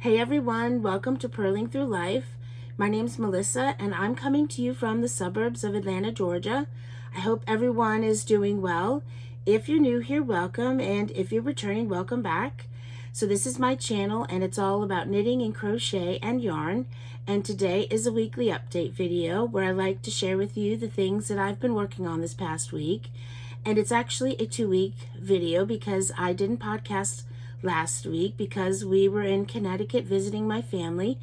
Hey everyone, welcome to Purling Through Life. My name's Melissa and I'm coming to you from the suburbs of Atlanta, Georgia. I hope everyone is doing well. If you're new here, welcome, and if you're returning, welcome back. So this is my channel and it's all about knitting and crochet and yarn. And today is a weekly update video where I like to share with you the things that I've been working on this past week. And it's actually a 2-week video because I didn't podcast last week because we were in Connecticut visiting my family.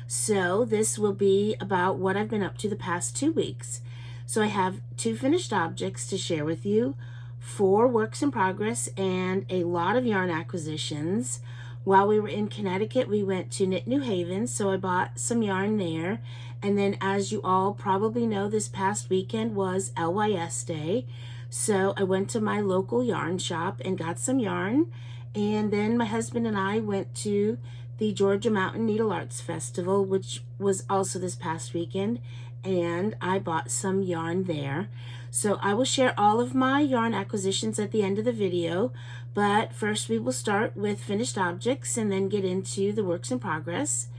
So this will be about what I've been up to the past 2 weeks. So I have 2 finished objects to share with you, 4 works in progress, and a lot of yarn acquisitions. While we were in Connecticut, we went to Knit New Haven, so I bought some yarn there. And then, as you all probably know, this past weekend was LYS Day. So I went to my local yarn shop and got some yarn. And then my husband and I went to the Georgia Mountain Needle Arts Festival, which was also this past weekend, and I bought some yarn there. So I will share all of my yarn acquisitions at the end of the video, but first we will start with finished objects and then get into the works in progress.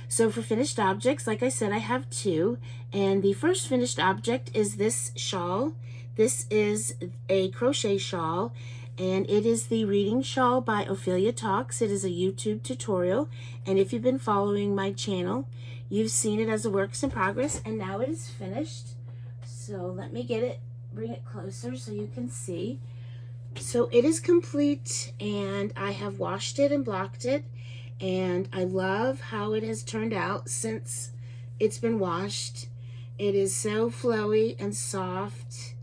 So for finished objects, like I said, I have 2, and the first finished object is this shawl. This is a crochet shawl, and it is the Reading Shawl by Ophelia Talks. It is a YouTube tutorial, and if you've been following my channel, you've seen it as a works in progress, and now it is finished. So let me bring it closer so you can see. So it is complete, and I have washed it and blocked it, and I love how it has turned out since it's been washed. It is so flowy and soft.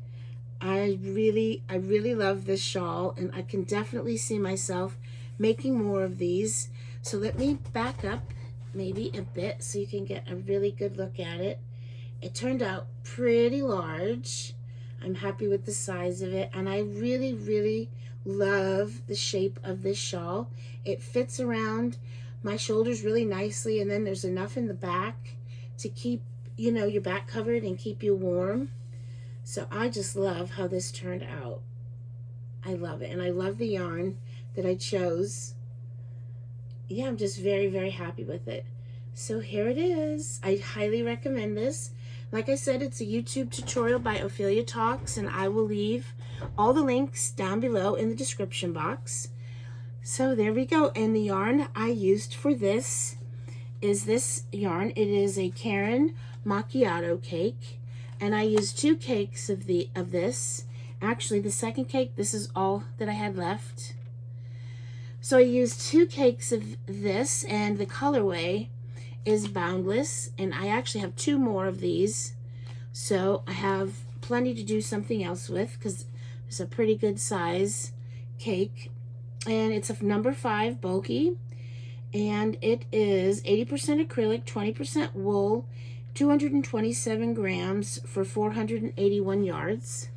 I really love this shawl, and I can definitely see myself making more of these. So let me back up maybe a bit so you can get a really good look at it. It turned out pretty large. I'm happy with the size of it, and I really love the shape of this shawl. It fits around my shoulders really nicely, and then there's enough in the back to keep, you know, your back covered and keep you warm. So I just love how this turned out. I love it, and I love the yarn that I chose. Yeah, I'm just very happy with it. So here it is. I highly recommend this. Like I said, it's a YouTube tutorial by Ophelia Talks, and I will leave all the links down below in the description box. So there we go. And the yarn I used for this is this yarn. It is a Karen macchiato cake. And I used 2 cakes of this. Actually, the second cake, this is all that I had left. So I used 2 cakes of this, and the colorway is Boundless, and I actually have 2 more of these. So I have plenty to do something else with because it's a pretty good size cake. And it's a number 5 bulky, and it is 80% acrylic, 20% wool, 227 grams for 481 yards.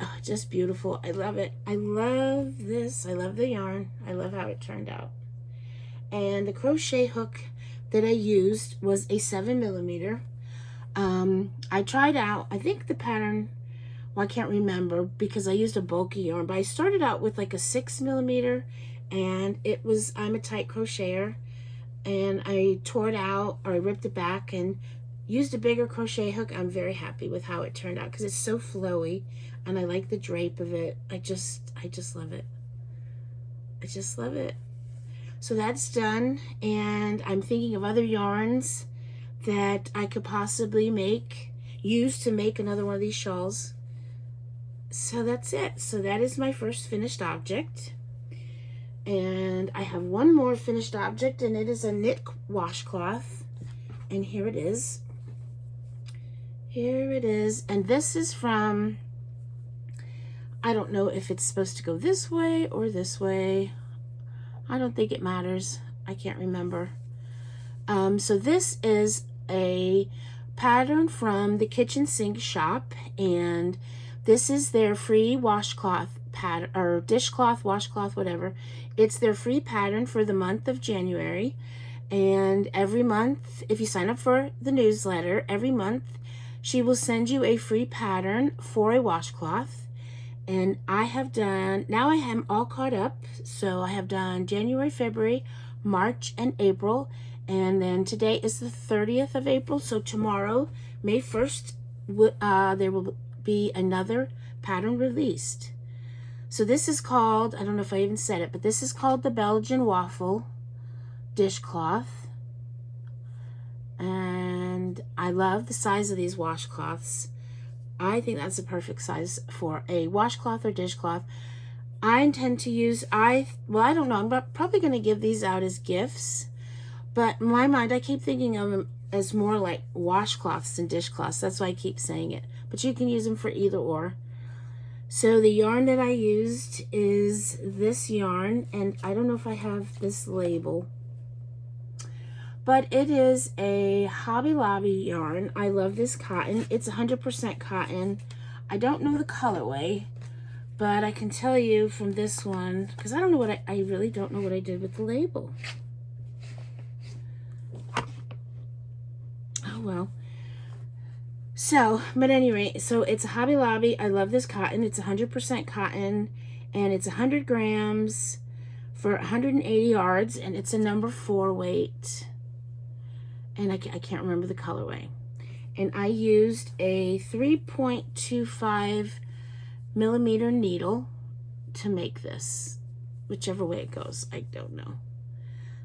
Oh, just beautiful. I love it. I love this. I love the yarn. I love how it turned out. And the crochet hook that I used was a 7mm. I tried out, I think the pattern, well, I can't remember because I used a bulky yarn, but I started out with like a 6mm, and it was, I'm a tight crocheter, and I tore it out, or I ripped it back and used a bigger crochet hook. I'm very happy with how it turned out because it's so flowy, and I like the drape of it. I just love it. I just love it. So that's done, and I'm thinking of other yarns that I could possibly use to make another one of these shawls. So that's it. So that is my first finished object. And I have one more finished object, and it is a knit washcloth. And here it is. Here it is. And this is from, I don't know if it's supposed to go this way or this way. I don't think it matters. I can't remember. So this is a pattern from the kitchen sink shop, and this is their free washcloth pattern, or dishcloth, washcloth, whatever. It's their free pattern for the month of January, and every month, if you sign up for the newsletter, every month she will send you a free pattern for a washcloth. And I have done, now I am all caught up, so I have done January, February, March and April. And then today is the 30th of April, so tomorrow, May 1st, there will be another pattern released. So this is called, I don't know if I even said it, but this is called the Belgian Waffle Dishcloth. And I love the size of these washcloths. I think that's the perfect size for a washcloth or dishcloth. I intend to use, I don't know, I'm probably going to give these out as gifts. But in my mind, I keep thinking of them as more like washcloths than dishcloths. That's why I keep saying it. But you can use them for either or. So the yarn that I used is this yarn. And I don't know if I have this label. But it is a Hobby Lobby yarn. I love this cotton. It's 100% cotton. I don't know the colorway, but I can tell you from this one, because I don't know what I really don't know what I did with the label. Oh well. So, but anyway, so it's a Hobby Lobby. I love this cotton. It's 100% cotton, and it's 100 grams for 180 yards, and it's a number 4 weight. And I can't remember the colorway. And I used a 3.25 millimeter needle to make this. Whichever way it goes, I don't know.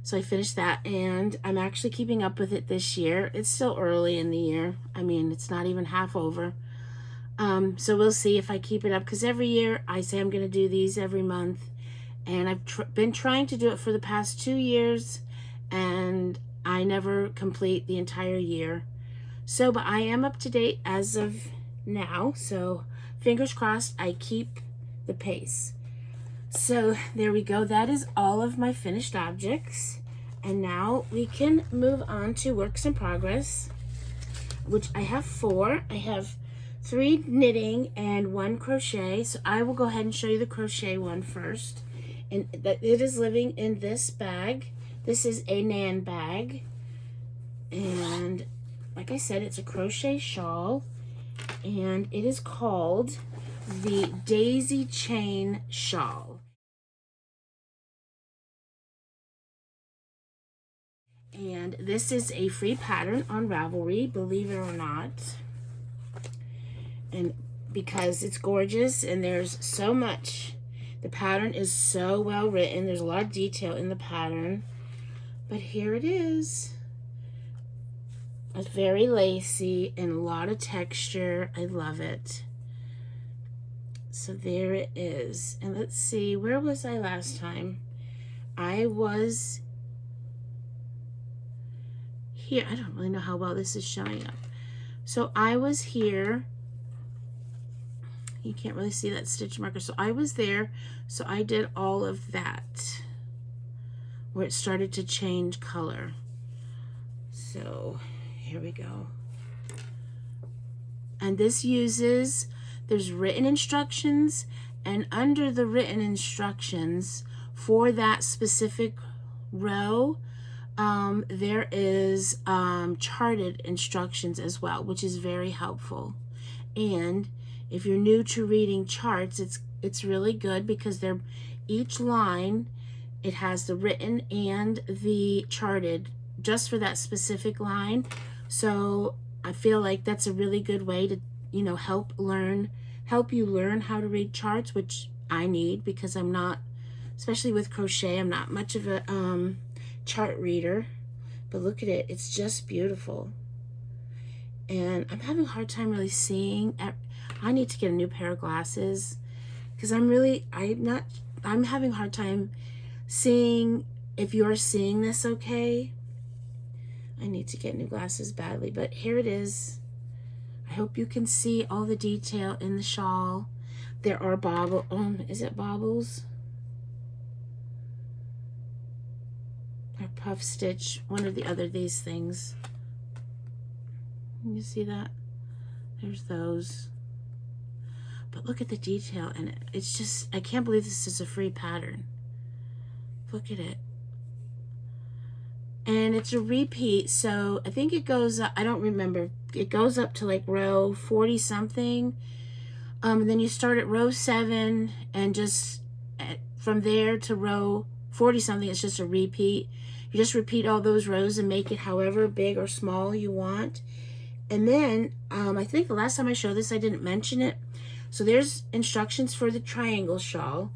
So I finished that, and I'm actually keeping up with it this year. It's still early in the year. I mean, it's not even half over. So we'll see if I keep it up, because every year I say I'm going to do these every month. And I've been trying to do it for the past 2 years, and I never complete the entire year. So, but I am up to date as of now. So, fingers crossed I keep the pace. So, there we go. That is all of my finished objects. And now we can move on to works in progress, which I have 4. I have 3 knitting and 1 crochet. So, I will go ahead and show you the crochet one first. And it is living in this bag. This is a Nan bag, and like I said, it's a crochet shawl, and it is called the Daisy Chain Shawl. And this is a free pattern on Ravelry, believe it or not. And because it's gorgeous and there's so much, the pattern is so well written, there's a lot of detail in the pattern. But here it is. It's very lacy and a lot of texture. I love it. So there it is. And let's see, where was I last time? I was here. I don't really know how well this is showing up. So I was here. You can't really see that stitch marker. So I was there. So I did all of that, where it started to change color. So here we go. And this uses, there's written instructions, and under the written instructions for that specific row, there is charted instructions as well, which is very helpful. And if you're new to reading charts, it's really good, because they're each line, it has the written and the charted just for that specific line. So I feel like that's a really good way to, you know, help you learn how to read charts, which I need, because I'm not, especially with crochet, I'm not much of a chart reader. But look at it, it's just beautiful. And I'm having a hard time really seeing. I need to get a new pair of glasses, because I'm having a hard time seeing if you're seeing this okay. I need to get new glasses badly, but here it is. I hope you can see all the detail in the shawl. There are is it bobbles? Or puff stitch, one or the other, these things. Can you see that? There's those. But look at the detail in it. It's just, I can't believe this is a free pattern. Look at it. And it's a repeat, so I think it goes up, I don't remember, it goes up to like row 40 something. And then you start at row 7, and just from there to row 40 something, it's just a repeat. You just repeat all those rows and make it however big or small you want. And then I think the last time I showed this I didn't mention it. So there's instructions for the triangle shawl,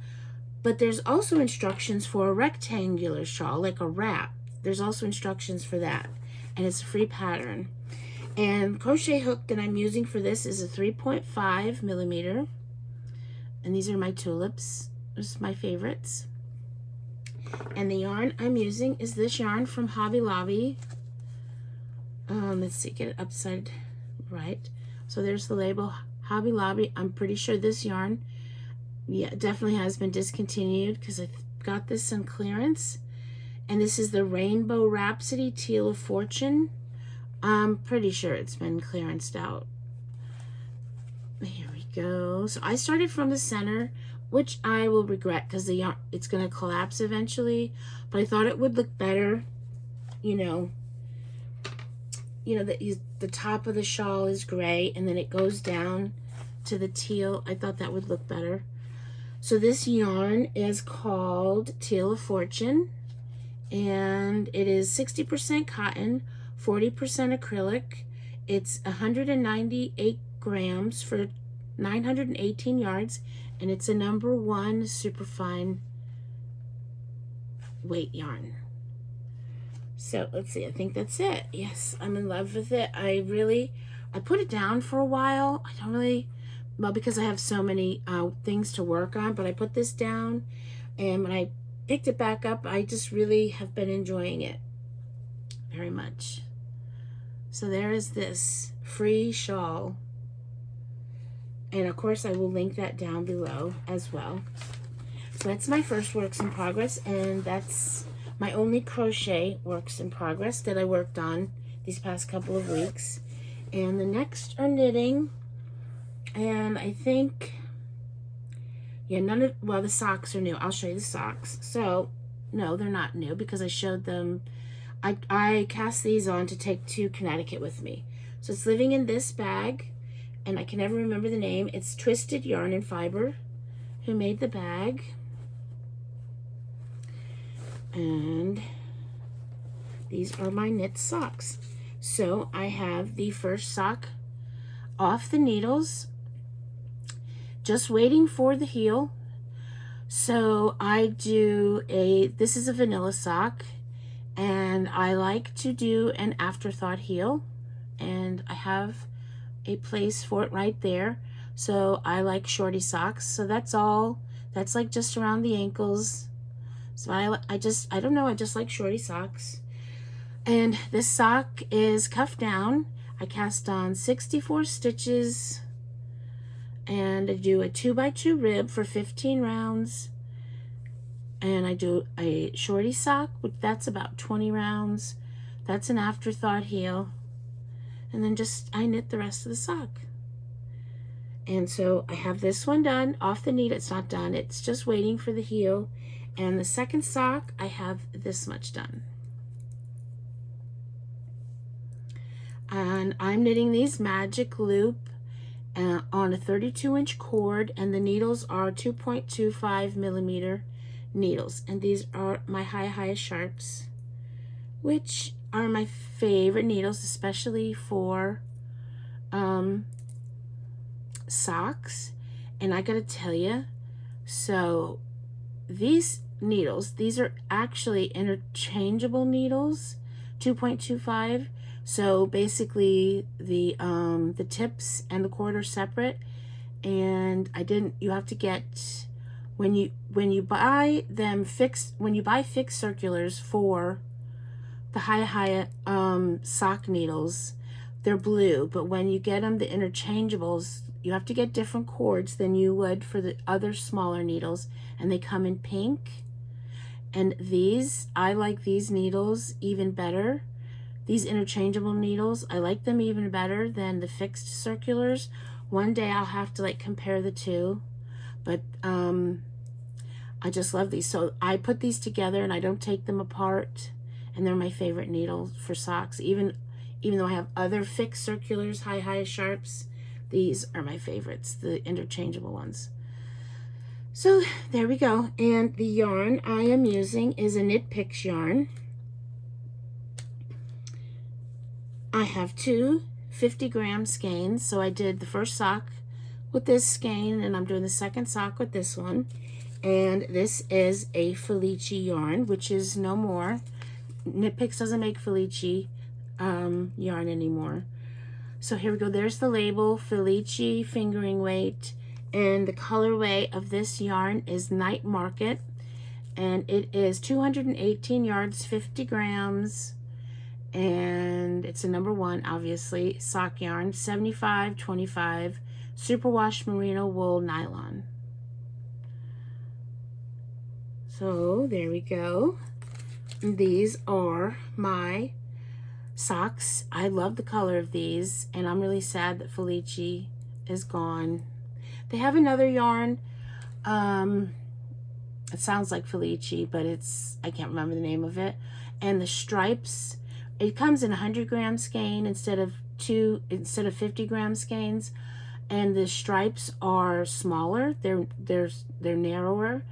but there's also instructions for a rectangular shawl, like a wrap. There's also instructions for that, and it's a free pattern. And crochet hook that I'm using for this is a 3.5 millimeter, and these are my tulips. This is my favorites. And the yarn I'm using is this yarn from Hobby Lobby. Let's see, get it upside right. So there's the label, Hobby Lobby. I'm pretty sure this yarn, yeah, definitely has been discontinued because I got this on clearance. And this is the Rainbow Rhapsody Teal of Fortune. I'm pretty sure it's been clearanced out. Here we go. So I started from the center, which I will regret because the yarn, it's going to collapse eventually. But I thought it would look better, you know, the top of the shawl is gray and then it goes down to the teal. I thought that would look better. So this yarn is called Teal of Fortune, and it is 60% cotton, 40% acrylic. It's 198 grams for 918 yards, and it's a #1 superfine weight yarn. So let's see, I think that's it. Yes, I'm in love with it. I put it down for a while. I don't really, well, because I have so many things to work on, but I put this down, and when I picked it back up, I just really have been enjoying it very much. So there is this free shawl, and of course I will link that down below as well. So that's my first works in progress, and that's my only crochet works in progress that I worked on these past couple of weeks. And the next are knitting, and I think, yeah, well, the socks are new. I'll show you the socks. So no, they're not new because I showed them. I cast these on to take to Connecticut with me. So it's living in this bag, and I can never remember the name. It's Twisted Yarn and Fiber who made the bag. And these are my knit socks. So I have the first sock off the needles, just waiting for the heel. So I do this is a vanilla sock, and I like to do an afterthought heel, and I have a place for it right there. So I like shorty socks. So that's all. That's like just around the ankles. So I don't know, I just like shorty socks. And this sock is cuffed down. I cast on 64 stitches, and I do a 2x2 rib for 15 rounds. And I do a shorty sock, which that's about 20 rounds. That's an afterthought heel. And then I knit the rest of the sock. And so I have this one done off the needle. It's not done, it's just waiting for the heel. And the second sock, I have this much done. And I'm knitting these magic loop on a 32-inch cord, and the needles are 2.25 millimeter needles. And these are my high sharps, which are my favorite needles, especially for socks. And I gotta tell you, so these needles, these are actually interchangeable needles, 2.25. So basically the tips and the cord are separate, and you have to get, when you buy fixed circulars for the high sock needles, they're blue, but when you get them, the interchangeables, you have to get different cords than you would for the other smaller needles, and they come in pink. And I like these needles even better. These interchangeable needles, I like them even better than the fixed circulars. One day I'll have to compare the two, but I just love these. So I put these together and I don't take them apart, and they're my favorite needles for socks. Even though I have other fixed circulars, high sharps, these are my favorites, the interchangeable ones. So there we go. And the yarn I am using is a Knit Picks yarn. I have two 50-gram skeins. So I did the first sock with this skein, and I'm doing the second sock with this one. And this is a Felici yarn, which is no more. Knit Picks doesn't make Felici yarn anymore. So here we go. There's the label, Felici fingering weight. And the colorway of this yarn is Night Market. And it is 218 yards, 50 grams. And it's a number 1, obviously. Sock yarn, 75/25. Superwash merino wool nylon. So there we go. These are my socks. I love the color of these, and I'm really sad that Felici is gone. They have another yarn. It sounds like Felici, but I can't remember the name of it. And the stripes, it comes in 100-gram skein instead of 50-gram skeins. And the stripes are smaller. They're narrower.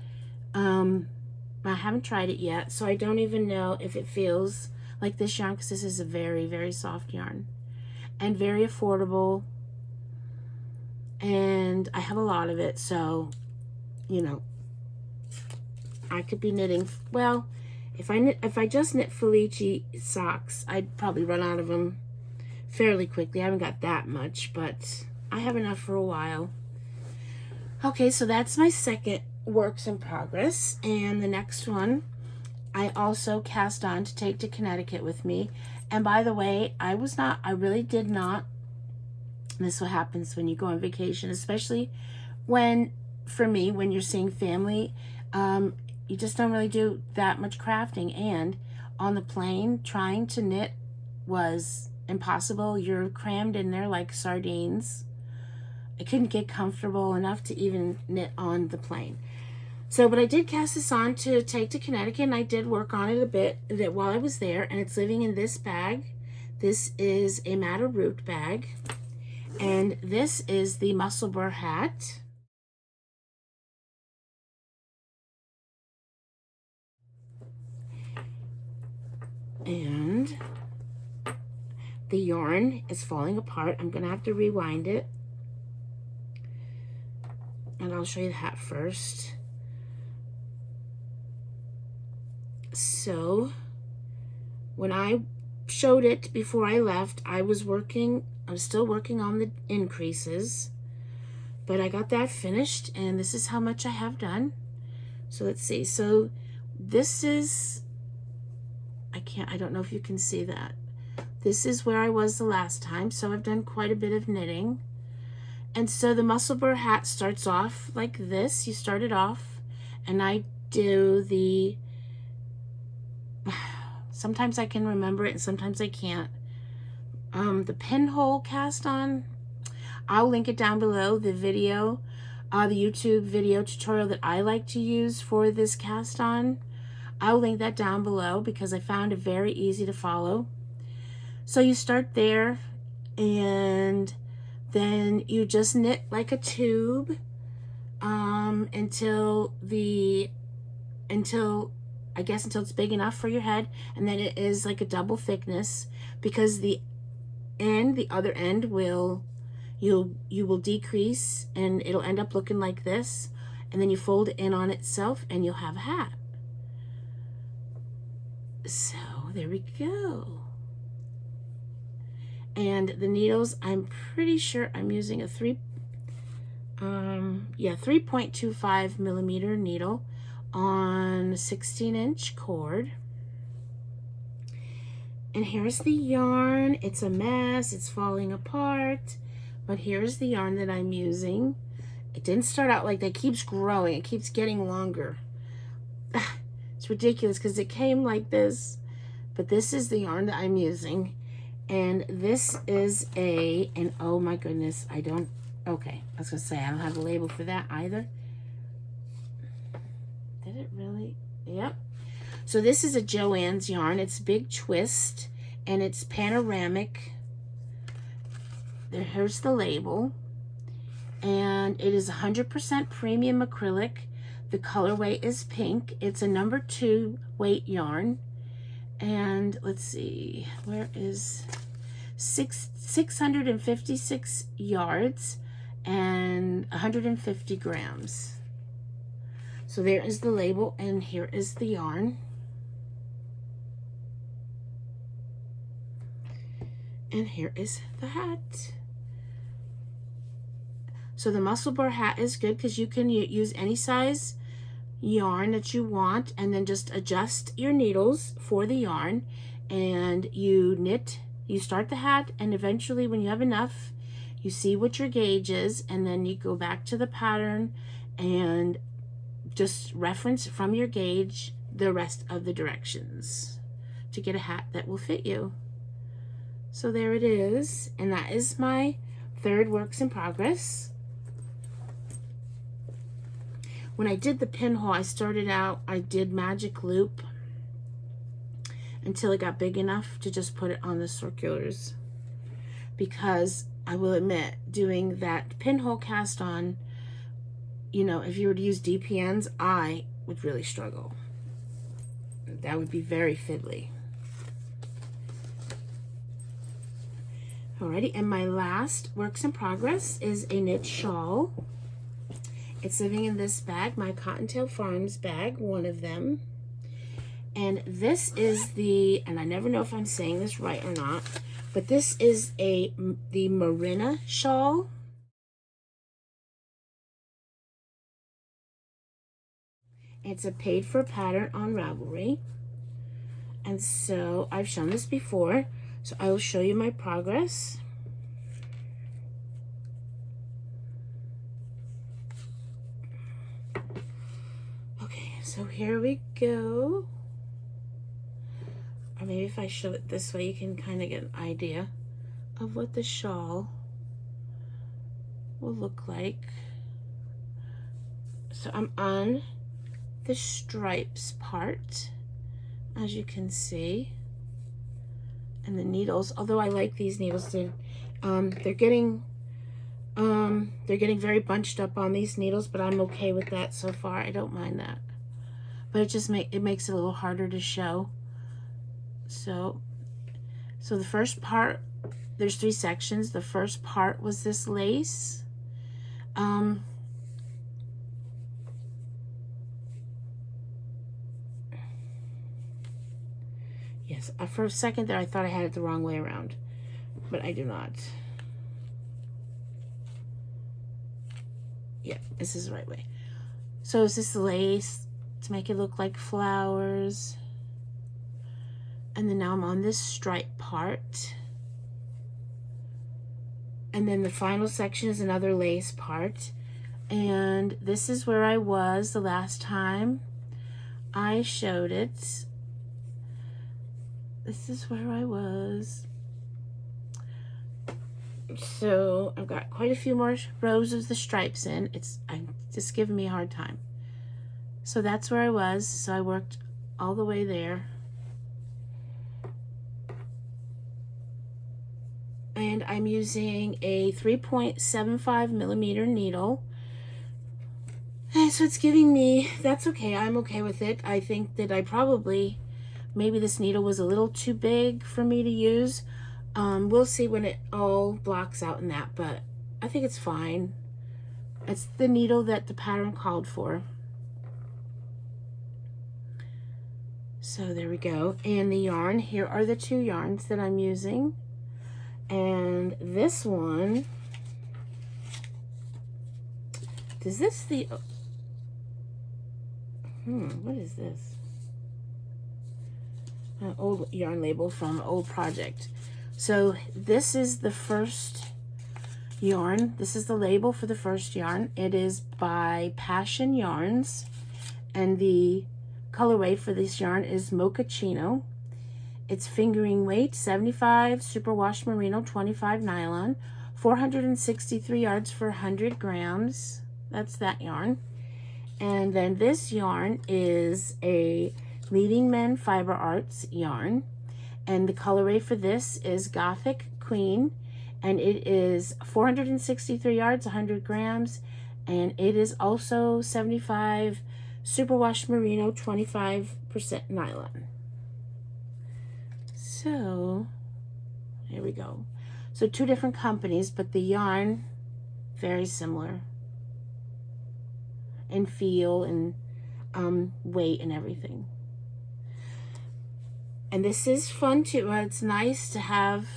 I haven't tried it yet, so I don't even know if it feels like this yarn, because this is a very, very soft yarn and very affordable. And I have a lot of it, so, you know, I could be knitting. Well, if I just knit Felici socks, I'd probably run out of them fairly quickly. I haven't got that much, but I have enough for a while. Okay, so that's my second works in progress, and the next one I also cast on to take to Connecticut with me. And by the way, I really did not, this is what happens when you go on vacation, especially for me, when you're seeing family, you just don't really do that much crafting. And on the plane, trying to knit was impossible. You're crammed in there like sardines. I couldn't get comfortable enough to even knit on the plane. So, but I did cast this on to take to Connecticut, and I did work on it a bit while I was there, and it's living in this bag. This is a Madder Root bag, and this is the Musselburgh hat. And the yarn is falling apart. I'm gonna have to rewind it, and I'll show you the hat first. So when I showed it before I left, I was still working on the increases, but I got that finished, and this is how much I have done. So let's see. So this is, I don't know if you can see that. This is where I was the last time, so I've done quite a bit of knitting. And so the Musselburgh hat starts off like this. You start it off, and I do the, sometimes I can remember it and sometimes I can't. The pinhole cast on, I'll link it down below, the video, the YouTube video tutorial that I like to use for this cast on. I'll link that down below because I found it very easy to follow. So you start there, and then you just knit like a tube until it's big enough for your head, and then it is like a double thickness, because the other end you will decrease, and it'll end up looking like this, and then you fold it in on itself and you'll have a hat. So there we go. And the needles, I'm pretty sure I'm using a 3.25 millimeter needle on 16-inch cord. And here's the yarn. It's a mess, it's falling apart, but here's the yarn that I'm using. It didn't start out like that. It keeps growing, it keeps getting longer. It's ridiculous because it came like this, but this is the yarn that I'm using. And this is and oh my goodness, okay, I was gonna say, I don't have a label for that either. Did it really? Yep. So this is a Joann's yarn. It's Big Twist, and it's panoramic. Here's the label. And it is 100% premium acrylic. The colorway is pink. It's a number 2 weight yarn. And let's see, where is 656 yards and 150 grams. So there is the label, and here is the yarn. And here is the hat. So the Musselburgh hat is good because you can use any size yarn that you want, and then just adjust your needles for the yarn, and you knit. You start the hat, and eventually when you have enough, you see what your gauge is, and then you go back to the pattern and just reference from your gauge the rest of the directions to get a hat that will fit you. So there it is, and that is my third works in progress. When I did the pinhole, I started out, I did magic loop until it got big enough to just put it on the circulars, because I will admit, doing that pinhole cast on, you know, if you were to use DPNs, I would really struggle. That would be very fiddly. Alrighty, and my last works in progress is a knit shawl. It's living in this bag, my Cottontail Farms bag, one of them. And this is the, and I never know if I'm saying this right or not, but this is the Marinna shawl. It's a paid for pattern on Ravelry. And so I've shown this before, so I will show you my progress. Okay, so here we go. Or maybe if I show it this way, you can kind of get an idea of what the shawl will look like. So I'm on the stripes part, as you can see, and the needles, although I like these needles, they're getting very bunched up on these needles, but I'm okay with that so far. I don't mind that, but it makes it a little harder to show. So the first part, there's 3 sections. The first part was this lace. Yes, for a second there I thought I had it the wrong way around, but I do not. Yeah, this is the right way. So is this lace to make it look like flowers? And then now I'm on this stripe part. And then the final section is another lace part. And this is where I was the last time I showed it. This is where I was. So I've got quite a few more rows of the stripes in. I'm just giving me a hard time. So that's where I was. So I worked all the way there. And I'm using a 3.75 millimeter needle. And so it's giving me, that's okay, I'm okay with it. I think that maybe this needle was a little too big for me to use. We'll see when it all blocks out in that, but I think it's fine. It's the needle that the pattern called for. So there we go. And the yarn, here are the 2 yarns that I'm using. And this one, what is this? An old yarn label from an old project. So this is the first yarn. This is the label for the first yarn. It is by Passion Yarns, and the colorway for this yarn is Mochaccino. It's fingering weight 75 superwash merino, 25 nylon, 463 yards for 100 grams. That's that yarn. And then this yarn is a Leading Men Fiber Arts yarn, and the colorway for this is Gothic Queen, and it is 463 yards, 100 grams, and it is also 75 Superwash Merino 25% nylon. So, here we go. So 2 different companies, but the yarn, very similar in feel and weight and everything. And this is fun too. It's nice to have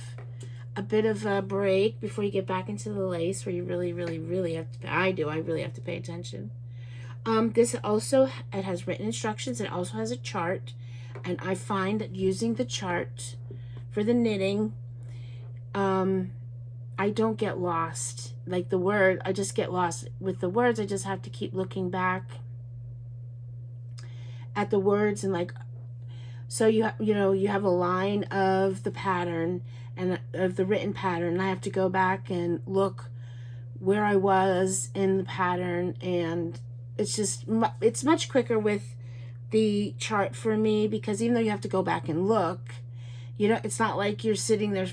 a bit of a break before you get back into the lace, where you really have to, I really have to pay attention. This also, it has written instructions. It also has a chart, and I find that using the chart for the knitting, I don't get lost. Like the word, I just get lost with the words. I just have to keep looking back at the words, and like, so you have a line of the pattern and of the written pattern, and I have to go back and look where I was in the pattern, and it's much quicker with the chart for me, because even though you have to go back and look, it's not like you're sitting there,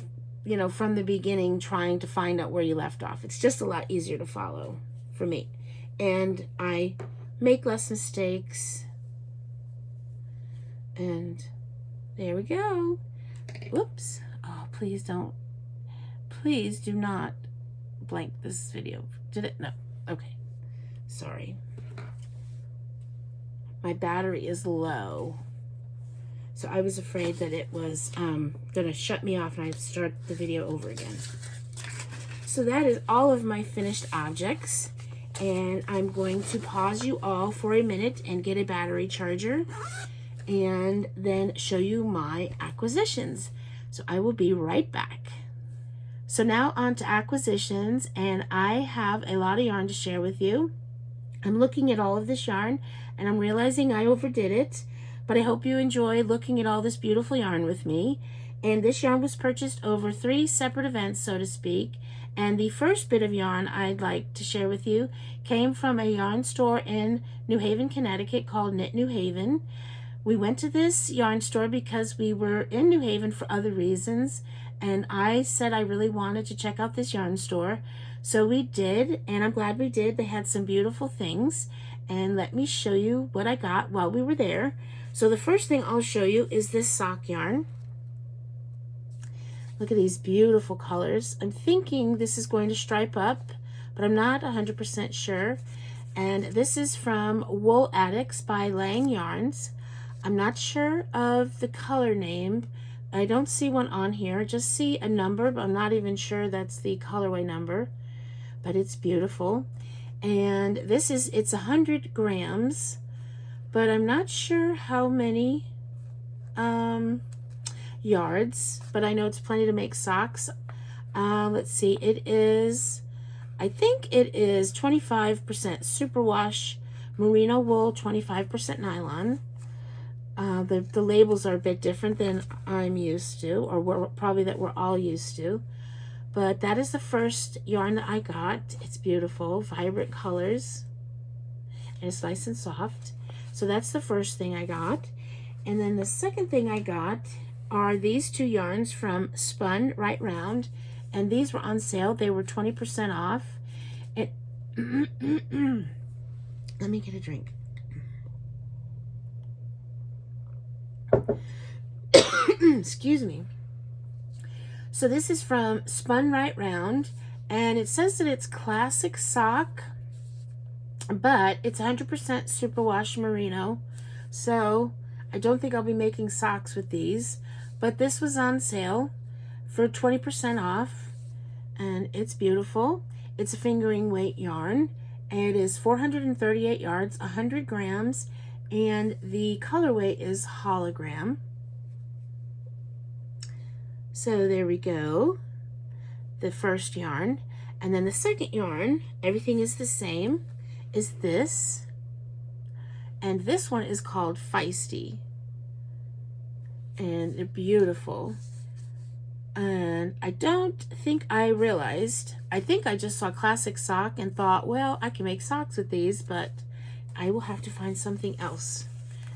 from the beginning trying to find out where you left off. It's just a lot easier to follow for me, and I make less mistakes. And there we go. Whoops. Oh, please do not blank this video. Did it? No. Okay. Sorry. My battery is low. So I was afraid that it was going to shut me off and I'd start the video over again. So that is all of my finished objects. And I'm going to pause you all for a minute and get a battery charger, and then show you my acquisitions. So I will be right back. So now on to acquisitions, and I have a lot of yarn to share with you. I'm looking at all of this yarn, and I'm realizing I overdid it, but I hope you enjoy looking at all this beautiful yarn with me. And this yarn was purchased over 3 separate events, so to speak. And the first bit of yarn I'd like to share with you came from a yarn store in New Haven, Connecticut called Knit New Haven. We went to this yarn store because we were in New Haven for other reasons, and I said I really wanted to check out this yarn store. So we did, and I'm glad we did. They had some beautiful things, and let me show you what I got while we were there. So the first thing I'll show you is this sock yarn. Look at these beautiful colors. I'm thinking this is going to stripe up, but I'm not 100% sure. And this is from Wool Addicts by Lang Yarns. I'm not sure of the color name. I don't see one on here. I just see a number, but I'm not even sure that's the colorway number. But it's beautiful. And it's 100 grams, but I'm not sure how many yards, but I know it's plenty to make socks. Let's see, I think it is 25% superwash merino wool, 25% nylon. The labels are a bit different than I'm used to, or probably that we're all used to. But that is the first yarn that I got. It's beautiful, vibrant colors, and it's nice and soft. So that's the first thing I got. And then the second thing I got are these 2 yarns from Spun Right Round, and these were on sale. They were 20% off. Let me get a drink. Excuse me. So this is from Spun Right Round, and it says that it's classic sock, but it's 100% superwash merino. So I don't think I'll be making socks with these, but this was on sale for 20% off, and it's beautiful. It's a fingering weight yarn. It is 438 yards, 100 grams, and the colorway is hologram. So there we go, the first yarn. And then the second yarn, everything is the same, is this. And this one is called Feisty. And they're beautiful. And I don't think I realized, I think I just saw classic sock and thought, well, I can make socks with these, but I will have to find something else.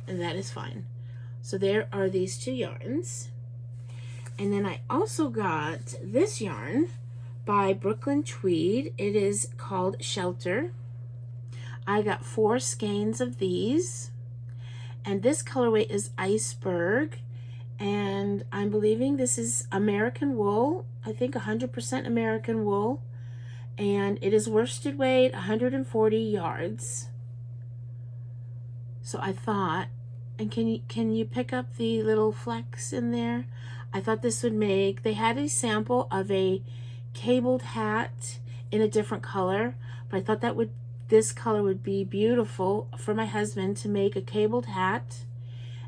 And that is fine. So there are these 2 yarns. And then I also got this yarn by Brooklyn Tweed. It is called Shelter. I got 4 skeins of these, and this colorway is Iceberg, and I'm believing this is American wool. I think 100% American wool, and it is worsted weight 140 yards. So I thought, and can you pick up the little flecks in there? I thought this would make, they had a sample of a cabled hat in a different color, but I thought that this color would be beautiful for my husband to make a cabled hat.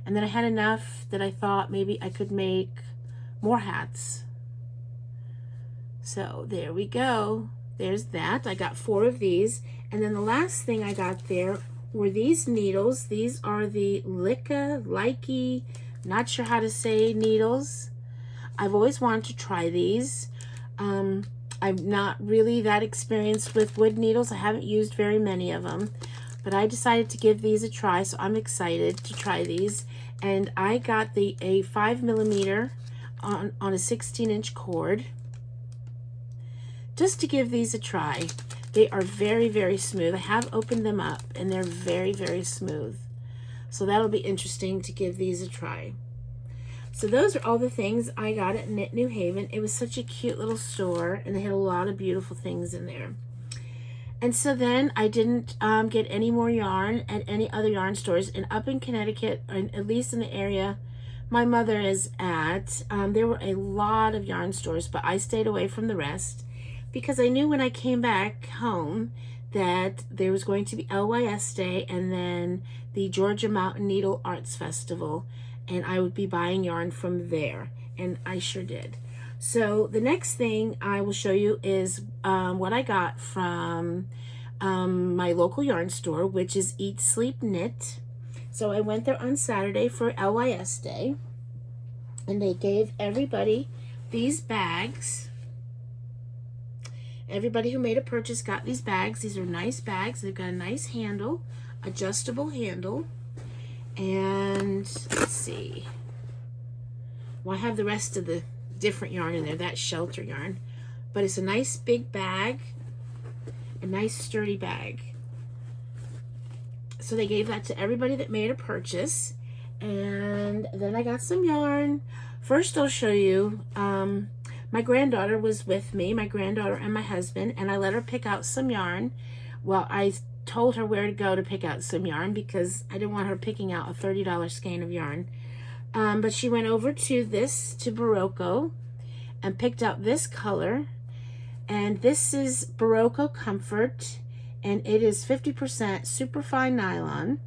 And then I had enough that I thought maybe I could make more hats. So there we go. There's that. I got 4 of these. And then the last thing I got there were these needles. These are the Likey, not sure how to say, needles. I've always wanted to try these. I'm not really that experienced with wood needles. I haven't used very many of them, but I decided to give these a try, so I'm excited to try these. And I got a 5mm on a 16-inch cord just to give these a try. They are very, very smooth. I have opened them up and they're very, very smooth. So that'll be interesting to give these a try. So those are all the things I got at Knit New Haven. It was such a cute little store, and they had a lot of beautiful things in there. And so then I didn't get any more yarn at any other yarn stores. And up in Connecticut, or at least in the area my mother is at, there were a lot of yarn stores, but I stayed away from the rest because I knew when I came back home that there was going to be LYS Day and then the Georgia Mountain Needle Arts Festival, and I would be buying yarn from there, and I sure did. So the next thing I will show you is what I got from my local yarn store, which is Eat.Sleep.Knit. So I went there on Saturday for LYS Day, and they gave everybody these bags. Everybody who made a purchase got these bags. These are nice bags. They've got a nice handle, adjustable handle. And let's see. Well, I have the rest of the different yarn in there. That's shelter yarn. But it's a nice big bag, a nice sturdy bag. So they gave that to everybody that made a purchase. And then I got some yarn. First I'll show you, my granddaughter was with me, my granddaughter and my husband, and I let her pick out some yarn. Well, I told her where to go to pick out some yarn because I didn't want her picking out a $30 skein of yarn. But she went over to Barocco and picked out this color. And this is Barocco Comfort, and it is 50% superfine nylon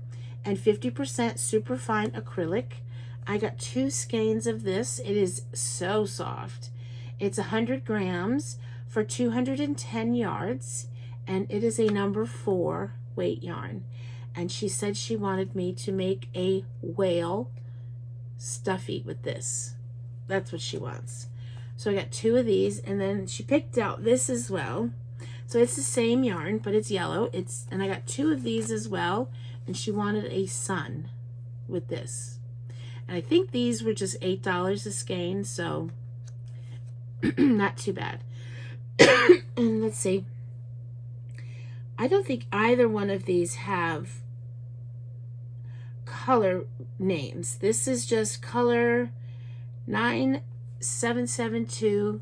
and 50% superfine acrylic. I got 2 skeins of this. It is so soft. It's 100 grams for 210 yards. And it is a number 4 weight yarn. And she said she wanted me to make a whale stuffy with this. That's what she wants. So I got 2 of these, and then she picked out this as well. So it's the same yarn, but it's yellow. And I got 2 of these as well, and she wanted a sun with this. And I think these were just $8 a skein, so not too bad. And let's see. I don't think either one of these have color names. This is just color 9772,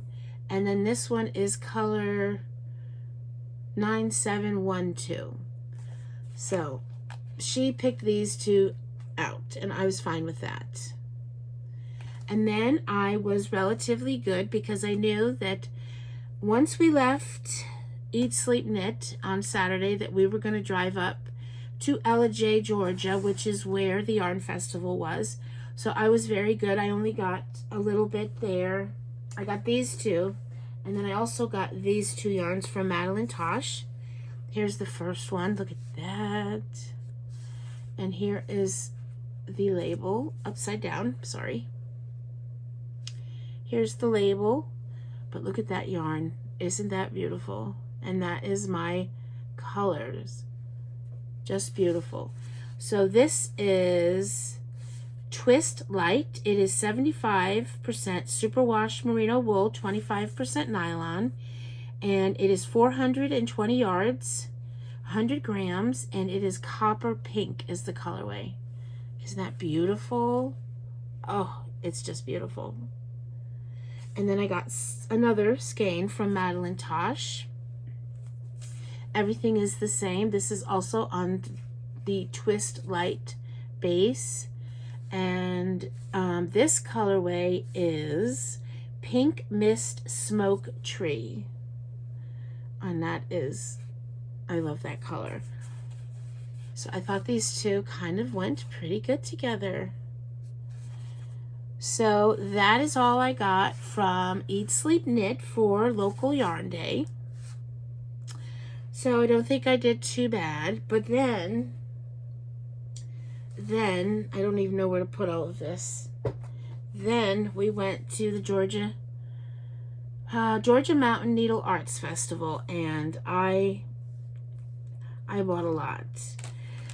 and then this one is color 9712. So she picked these 2 out, and I was fine with that. And then I was relatively good because I knew that once we left Eat.Sleep.Knit on Saturday that we were going to drive up to Ellijay, Georgia, which is where the yarn festival was. So I was very good. I only got a little bit there. I got these 2, and then I also got these 2 yarns from Madeline Tosh. Here's the first one. Look at that. And here is the label upside down. Sorry. Here's the label, but look at that yarn. Isn't that beautiful? And that is my colors. Just beautiful. So this is Twist Light. It is 75% superwash merino wool, 25% nylon, and it is 420 yards, 100 grams, and it is copper pink is the colorway. Isn't that beautiful? Oh, it's just beautiful. And then I got another skein from Madeline Tosh. Everything is the same. This is also on the Twist Light base. And this colorway is Pink Mist Smoke Tree. And that is, I love that color. So I thought these two kind of went pretty good together. So that is all I got from Eat.Sleep.Knit for Local Yarn Day. So I don't think I did too bad, but then I don't even know where to put all of this. Then we went to the Georgia Mountain Needle Arts Festival, and I bought a lot.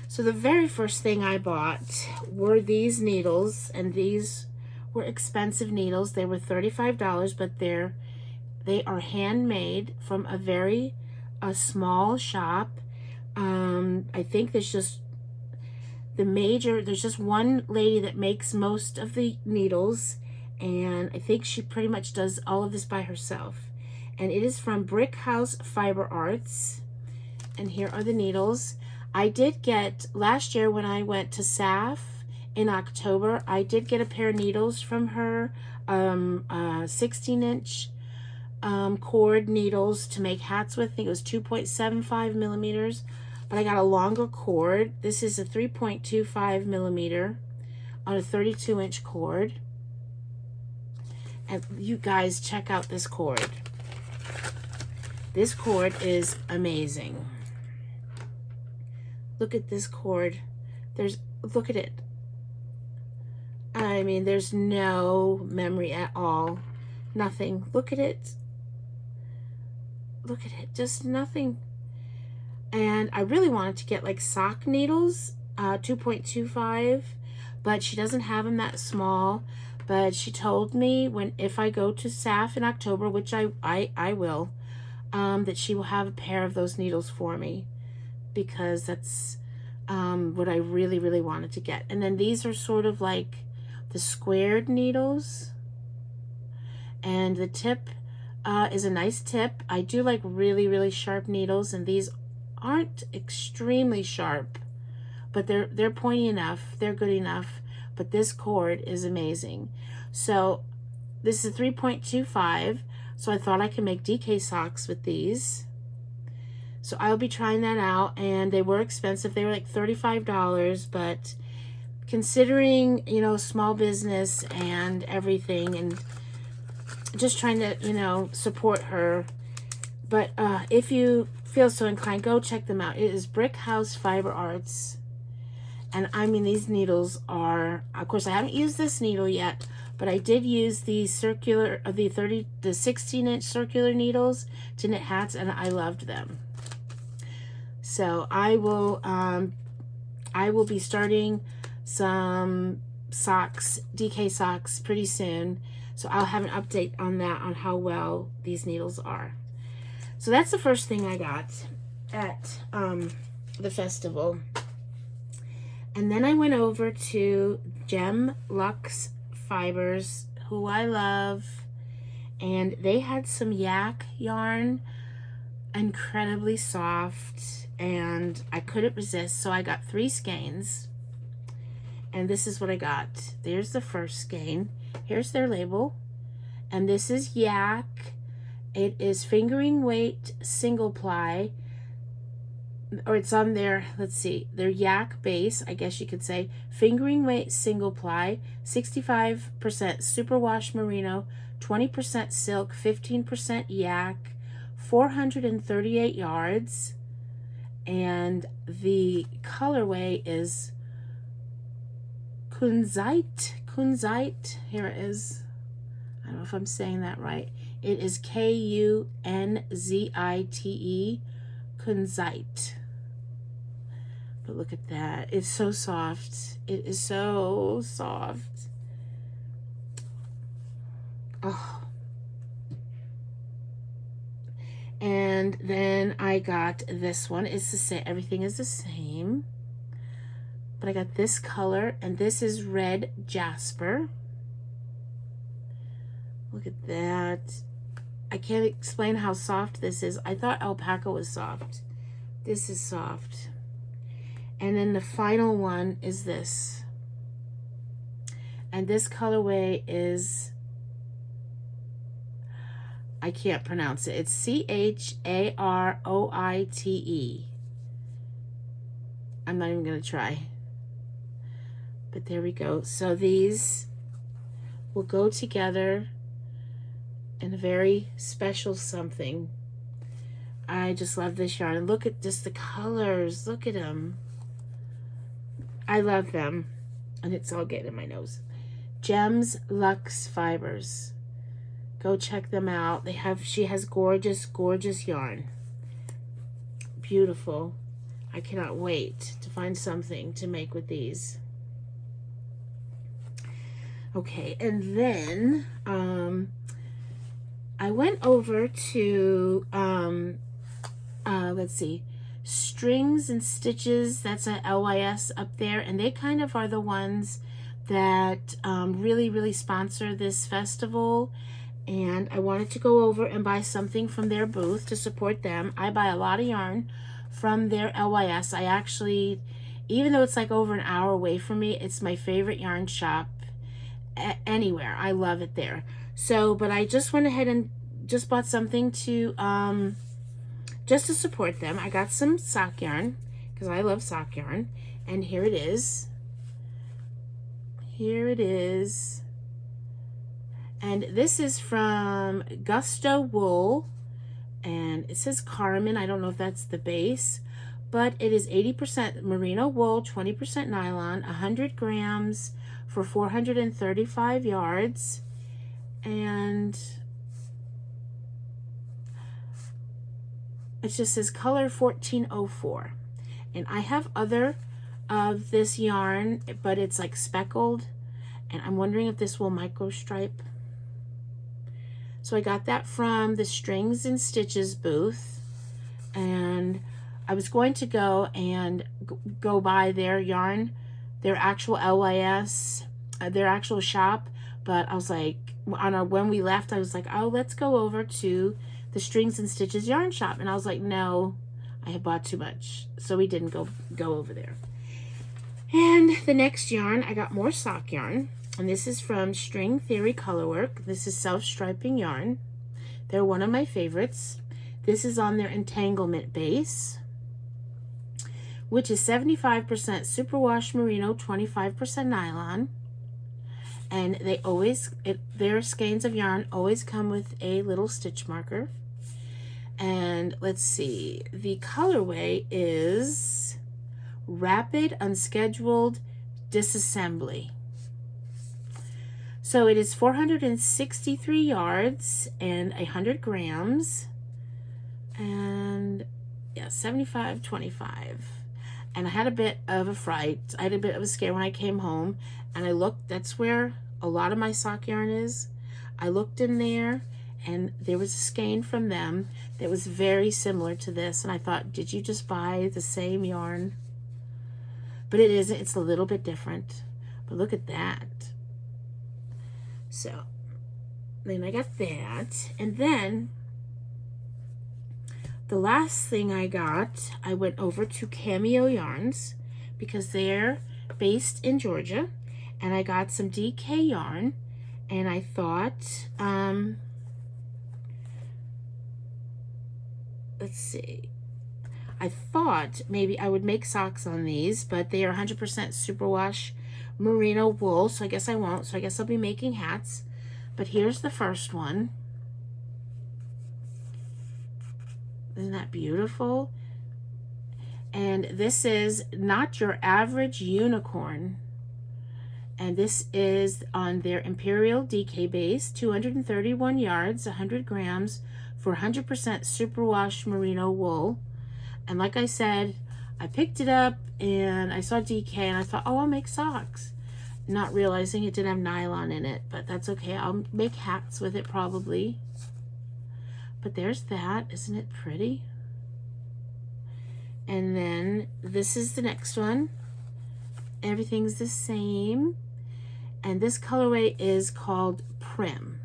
So the very first thing I bought were these needles, and these were expensive needles. They were $35, but they are handmade from a small shop. I think there's just one lady that makes most of the needles, and I think she pretty much does all of this by herself. And it is from Brick House Fiber Arts. And here are the needles. I did get, last year when I went to SAF in October, I did get a pair of needles from her, 16-inch cord needles to make hats with. I think it was 2.75 millimeters, but I got a longer cord. This is a 3.25 millimeter on a 32-inch cord. And you guys check out this cord. This cord is amazing. Look at this cord. Look at it. I mean, there's no memory at all. Nothing. Look at it. Look at it. Just nothing. And I really wanted to get like sock needles, 2.25, but she doesn't have them that small. But she told me if I go to SAF in October, which I will, that she will have a pair of those needles for me, because that's what I really, really wanted to get. And then these are sort of like the squared needles, and the tip is a nice tip. I do like really, really sharp needles, and these aren't extremely sharp, but they're pointy enough, they're good enough. But this cord is amazing. So this is 3.25, so I thought I could make DK socks with these. So I'll be trying that out, and they were expensive. They were like $35, but considering, you know, small business and everything, and just trying to, you know, support her. But if you feel so inclined, go check them out. It is Brick House Fiber Arts. And I mean, these needles are, of course, I haven't used this needle yet, but I did use the 16-inch circular needles to knit hats, and I loved them. So I will be starting some socks, DK socks, pretty soon. So I'll have an update on that, on how well these needles are. So that's the first thing I got at the festival. And then I went over to Luxe Fibers, who I love, and they had some yak yarn, incredibly soft, and I couldn't resist, so I got 3 skeins, and this is what I got. There's the first skein. Here's their label, and this is yak. It is fingering weight single ply, or it's on their, let's see, their yak base, I guess you could say, fingering weight single ply, 65% superwash merino, 20% silk, 15% yak, 438 yards, and the colorway is kunzite, here it is. I don't know if I'm saying that right. It is Kunzite, kunzite. But look at that. It's so soft. It is so soft. Oh. And And then I got this one. It's the same, everything is the same. But I got this color, and this is red jasper. Look at that. I can't explain how soft this is. I thought alpaca was soft. This is soft. And then the final one is this. And this colorway is, I can't pronounce it. It's Charoite. I'm not even going to try. But there we go. So these will go together in a very special something. I just love this yarn. And look at just the colors. Look at them. I love them. And it's all getting in my nose. Jems Luxe Fibers. Go check them out. She has gorgeous, gorgeous yarn. Beautiful. I cannot wait to find something to make with these. Okay, and then I went over to let's see, Strings and Stitches. That's a LYS up there, and they kind of are the ones that really, really sponsor this festival. And I wanted to go over and buy something from their booth to support them. I buy a lot of yarn from their LYS. I actually, even though it's like over an hour away from me, it's my favorite yarn shop anywhere. I love it there. So, but I just went ahead and just bought something to just to support them. I got some sock yarn because I love sock yarn, and here it is. Here it is. And this is from Gusto Wool, and it says Carmen. I don't know if that's the base, but it is 80% merino wool, 20% nylon, 100 grams for 435 yards. And it just says color 1404. And I have other of this yarn, but it's like speckled, and I'm wondering if this will micro stripe. So I got that from the Strings and Stitches booth, and I was going to go and go buy their yarn, their actual LYS, their actual shop, but I was like, when we left, I was like, oh, let's go over to the Strings and Stitches yarn shop, and I was like, no, I have bought too much, so we didn't go over there. And the next yarn, I got more sock yarn. And this is from String Theory Colorwork. This is self-striping yarn. They're one of my favorites. This is on their entanglement base, which is 75% superwash merino, 25% nylon. And they always, their skeins of yarn always come with a little stitch marker. And let's see, the colorway is Rapid Unscheduled Disassembly. So it is 463 yards and 100 grams, and yeah, 75-25. And I had a bit of a fright. I had a bit of a scare when I came home, and I looked, that's where a lot of my sock yarn is. I looked in there, and there was a skein from them that was very similar to this, and I thought, did you just buy the same yarn? But it isn't. It's a little bit different. But look at that. So then I got that, and then the last thing I got, I went over to Cameo Yarns because they're based in Georgia, and I got some DK yarn, and I thought, let's see, I thought maybe I would make socks on these, but they are 100% superwash merino wool, so I guess I won't. So I guess I'll be making hats. But here's the first one. Isn't that beautiful? And this is Not Your Average Unicorn. And this is on their Imperial DK base, 231 yards, 100 grams for 100% superwash merino wool. And like I said, I picked it up and I saw DK and I thought, oh, I'll make socks. Not realizing it didn't have nylon in it, but that's okay. I'll make hats with it probably. But there's that. Isn't it pretty? And then this is the next one. Everything's the same. And this colorway is called Prim.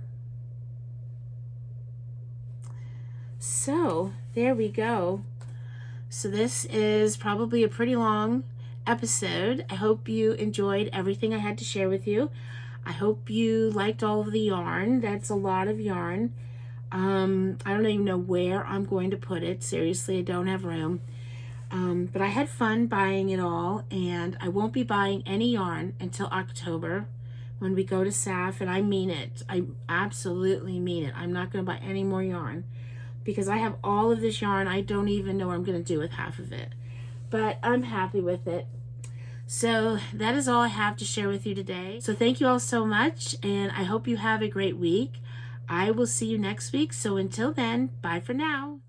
So there we go. So this is probably a pretty long episode. I hope you enjoyed everything I had to share with you. I hope you liked all of the yarn. That's a lot of yarn. I don't even know where I'm going to put it. Seriously, I don't have room. But I had fun buying it all, and I won't be buying any yarn until October when we go to SAF, and I mean it. I absolutely mean it. I'm not going to buy any more yarn because I have all of this yarn. I don't even know what I'm going to do with half of it, but I'm happy with it. So that is all I have to share with you today. So thank you all so much, and I hope you have a great week. I will see you next week. So until then, bye for now.